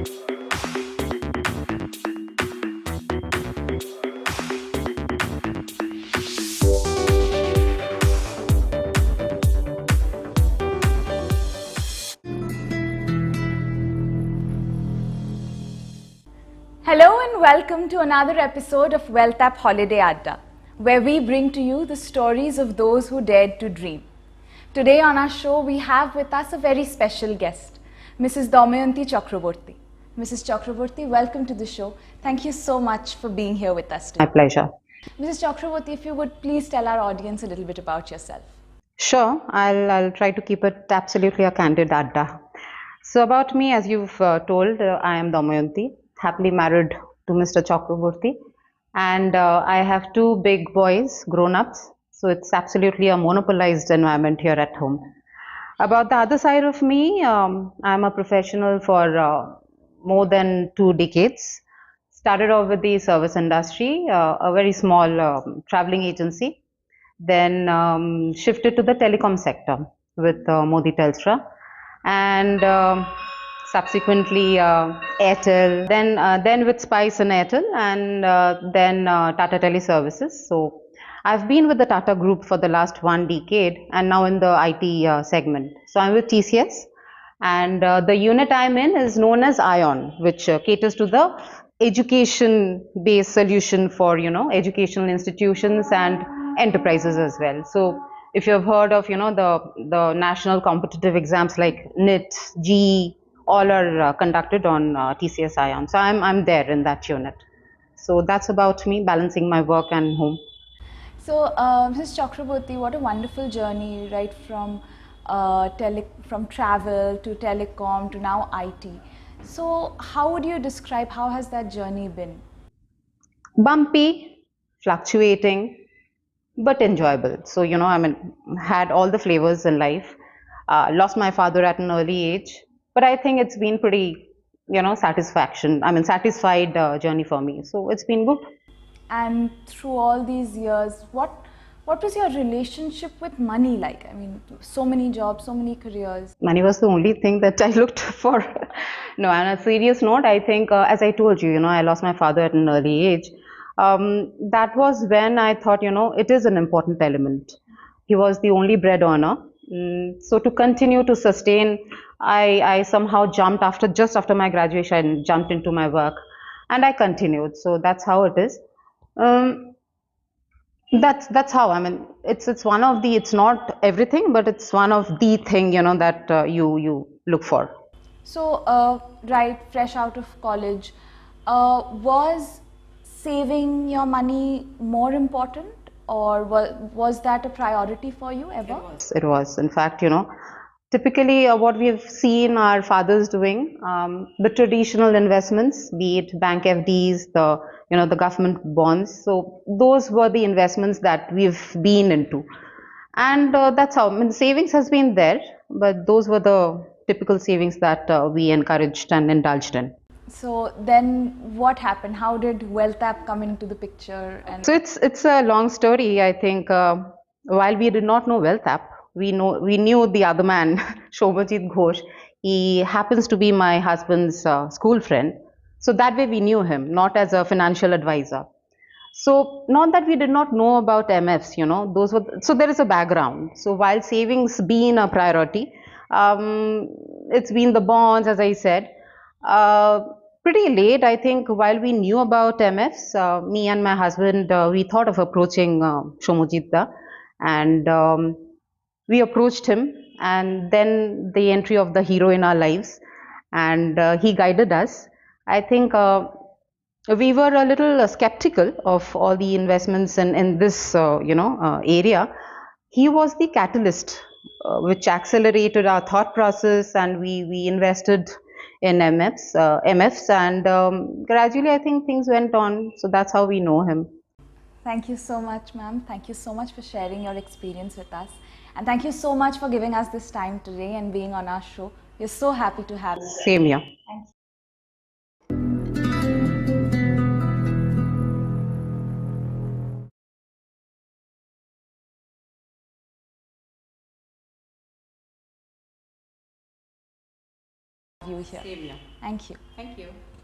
Hello and welcome to another episode of WealthApp Holiday Adda, where we bring to you the stories of those who dared to dream. Today on our show, we have with us a very special guest, Mrs. Damayanti Chakraborty. Mrs. Chakraborty, welcome to the show. Thank you so much for being here with us today. My pleasure. Mrs. Chakraborty, if you would please tell our audience a little bit about yourself. Sure, I'll try to keep it absolutely a candid adda. So about me, as you've told, I am Damayanti, happily married to Mr. Chakraborty, and I have two big boys, grown-ups. So it's absolutely a monopolized environment here at home. About the other side of me, I'm a professional for more than 2 decades. Started off with the service industry, a very small traveling agency. Then shifted to the telecom sector with Modi Telstra, and subsequently Airtel. Then with Spice and Airtel, and then Tata Teleservices. So I've been with the Tata Group for the last 1 decade, and now in the IT segment. So I'm with TCS, and the unit I'm in is known as ION, which caters to the education-based solution for educational institutions and enterprises as well. So if you've heard of the national competitive exams like NIT, GE, all are conducted on TCS ION. So I'm there in that unit. So that's about me balancing my work and home. So, Mrs. Chakraborty, what a wonderful journey, right from from travel to telecom to now IT. So, how would you describe how has that journey been? Bumpy, fluctuating, but enjoyable. So, I mean, had all the flavors in life. Lost my father at an early age, but I think it's been pretty, satisfied journey for me. So it's been good. And through all these years, what was your relationship with money like? I mean, so many jobs, so many careers. Money was the only thing that I looked for. No, on a serious note, I think, as I told you, I lost my father at an early age. That was when I thought, it is an important element. He was the only bread earner. So to continue to sustain, I somehow jumped just after my graduation, jumped into my work, and I continued. So that's how it is. Um, that's how, I mean, it's one of the, it's not everything, but it's one of the thing, that you look for. So, right, fresh out of college, was saving your money more important, or was that a priority for you ever? It was, in fact, typically what we have seen our fathers doing, the traditional investments, be it bank FDs, the government bonds. So those were the investments that we've been into. And that's how, I mean, savings has been there, but those were the typical savings that we encouraged and indulged in. So then what happened? How did WealthApp come into the picture? And So it's a long story. I think while we did not know Wealth App, we knew the other man, Shobhajit Ghosh. He happens to be my husband's school friend. So that way we knew him, not as a financial advisor. So not that we did not know about MFs, those were, so there is a background. So while savings being a priority, it's been the bonds, as I said. Uh, Pretty late, I think, while we knew about MFs, me and my husband, we thought of approaching Shomojit Da, and we approached him, and then the entry of the hero in our lives, and he guided us. I think we were a little skeptical of all the investments in this area. He was the catalyst which accelerated our thought process, and we invested in MFs, and gradually I think things went on. So that's how we know him. thank you so much, ma'am. Thank you so much for sharing your experience with us. And thank you so much for giving us this time today and being on our show. We're so happy to have you. Same here. Thank you. you here. Same here. Thank you. Thank you.